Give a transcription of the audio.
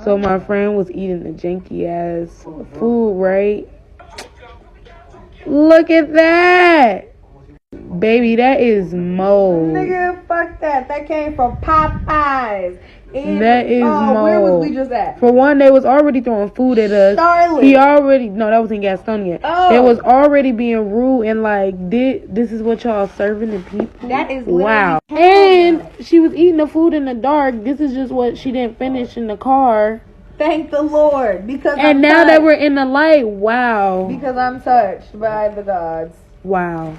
So my friend was eating the janky ass food, right? Look at that. Baby, that is mold. Nigga, fuck that. That came from Popeyes. That is mold. Where was we just at? For one, they was already throwing food at us. Charlotte. That was in Gastonia. Oh. They was already being rude and like, this is what y'all serving the people? That is wow. And she was eating the food in the dark. This is just what she didn't finish in the car. Thank the Lord. And now that we're in the light, wow. Because I'm touched by the gods. Wow.